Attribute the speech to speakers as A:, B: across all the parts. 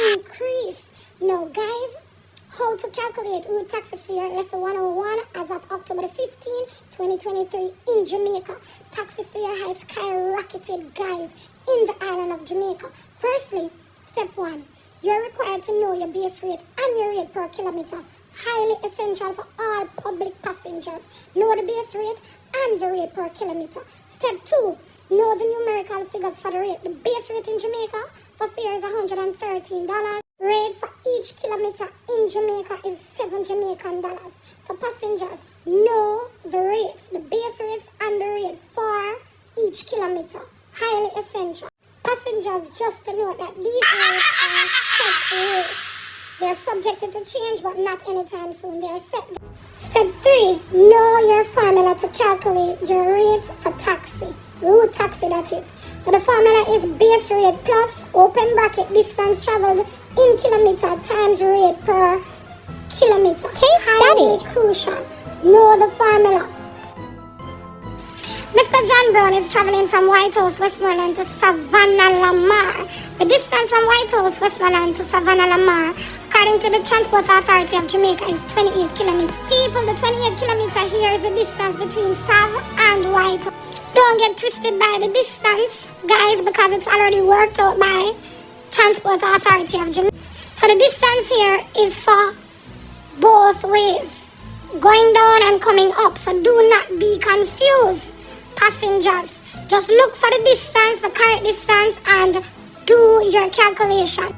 A: Increase. Now, guys, how to calculate road taxi fare lesson 101 as of October 15, 2023 in Jamaica. Taxi fare has skyrocketed, guys, in the island of Jamaica. Firstly, step 1, you're required to know your base rate and your rate per kilometer. Highly essential for all public passengers. Know the base rate and the rate per kilometer. Step 2, know the numerical figures for the rate. The base rate in Jamaica for fare is $113. Rate for each kilometer in Jamaica is 7 Jamaican dollars. So passengers, know the rates, the base rates and the rate for each kilometer. Highly essential. Passengers, just to note that these rates are set rates. They're subjected to change, but not anytime soon. They're set. Step 3, know your formula to calculate your rate for taxi. Road taxi, that is. So the formula is base rate plus open bracket distance traveled in kilometer times rate per kilometer. Highly crucial. Know the formula. Mr. John Brown is traveling from White House, Westmoreland to Savannah, Lamar. The distance from White House, Westmoreland to Savannah, Lamar, according to the Transport Authority of Jamaica, is 28 kilometers. People, the 28 kilometer here is the distance between Sav and White House. Don't get twisted by the distance, guys, because it's already worked out by Transport Authority of Jamaica. So the distance here is for both ways, going down and coming up. So do not be confused, passengers. Just look for the distance, the correct distance, and do your calculation.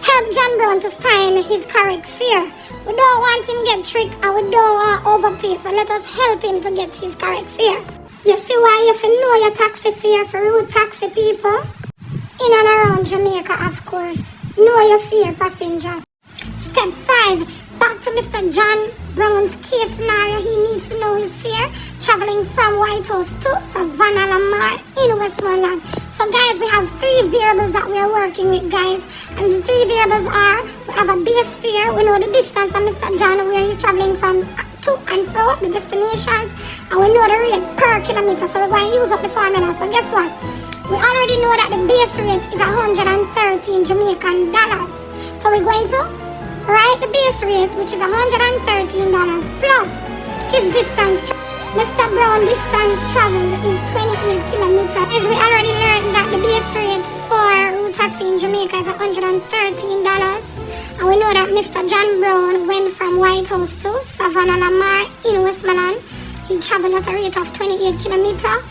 A: Help John Brown to find his correct fare. We don't want him to get tricked and we don't want overpay, so let us help him to get his correct fare. You see why you have to know your taxi fare for road taxi people? In and around Jamaica, of course. Know your fare, passengers. Step 5. Back to Mr. John Brown's case scenario. He needs to know his fare traveling from White House to Savannah, Lamar in Westmoreland. So guys, we have 3 variables that we are working with, guys. And the 3 variables are, we have a base fare. We know the distance of Mr. John, where he's traveling from to and fro, the destinations. And we know the rate per kilometer. So we're going to use up the formula. So guess what? We already know that the base rate is 113 Jamaican dollars. So we're going to write the base rate, which is $113 plus his distance. Mr. Brown distance traveled is 28 kilometers. As we already learned that the base rate for road taxi in Jamaica is $113. And we know that Mr. John Brown went from White House to Savannah, Lamar in Westmoreland. He traveled at a rate of 28 kilometers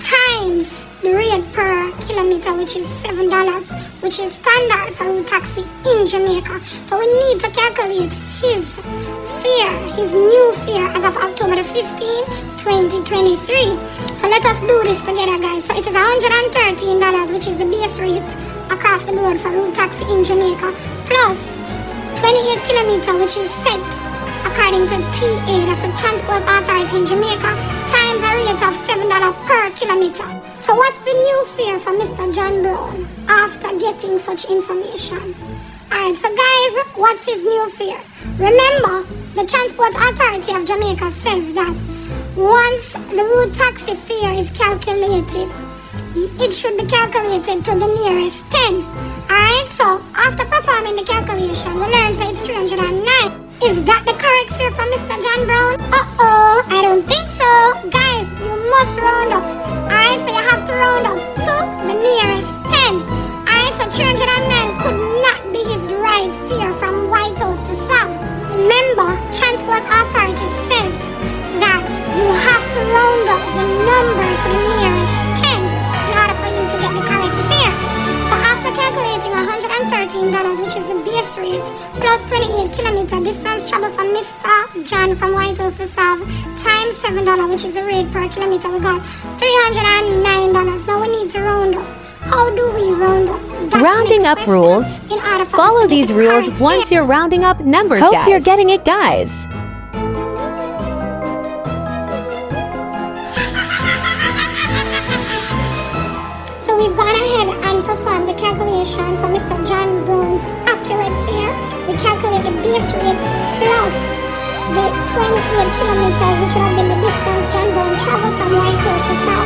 A: times the rate per kilometer, which is $7, which is standard for road taxi in Jamaica. So we need to calculate his fare, his new fare as of October 15, 2023. So let us do this together, guys. So it is $113, which is the base rate across the board for road taxi in Jamaica, plus 28 kilometers, which is set according to TA, that's the Transport Authority in Jamaica, times a rate of $7 per kilometer. So what's the new fare for Mr. John Brown after getting such information? Alright, so guys, what's his new fare? Remember, the Transport Authority of Jamaica says that once the road taxi fare is calculated, it should be calculated to the nearest 10. Alright, so after performing the calculation, we learned that it's 309. Is that the correct fare for Mr. John Brown? Uh-oh, I don't think so. Guys, you must round up. Alright, so you have to round up to the nearest 10. Alright, so 309 could not be his right fare from White House to South. Remember, Transport Authority says that you have to round up the number to the nearest 10 in order for you to get the correct fare. So after calculating $113, which is the base rate, plus 28 kilometer distance travel from Mr. John from White House to South, times $7, which is the rate per kilometer, we got $309. Now we need to round up. How do we round up? That's
B: rounding up rules. Follow these rules once you're rounding up numbers, guys. Hope you're getting it, guys.
A: So we've gone ahead and performed the calculation for Mr. John Brown's accurate fare. We calculate the base rate plus the 28 kilometers, which would have been the distance John Brown traveled from White House to South.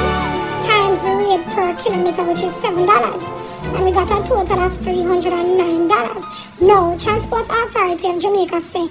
A: kilometer, which is $7. And we got a total of $309. Now, Transport Authority of Jamaica say,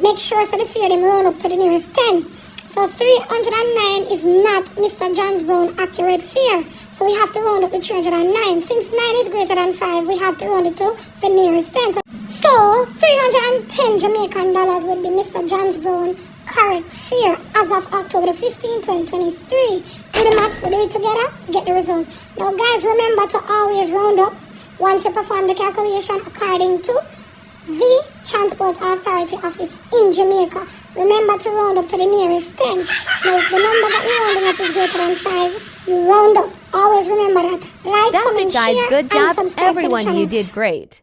A: make sure so the fare them round up to the nearest 10. So 309 is not Mr. Johns Brown accurate fare. So we have to round up the 309. Since 9 is greater than 5, we have to round it to the nearest 10. So 310 Jamaican dollars would be Mr. Johns Brown correct fare as of October 15, 2023. Do the maths, we do it together, get the result. Now guys, remember to always round up once you perform the calculation according to the Transport Authority office in Jamaica. Remember to round up to the nearest 10. Now if the number that you're rounding up is greater than 5, you round up. Always remember that. Like,
B: That's
A: comment,
B: it, guys.
A: share,
B: Good
A: and
B: job,
A: subscribe to the
B: everyone.
A: channel.
B: You did great.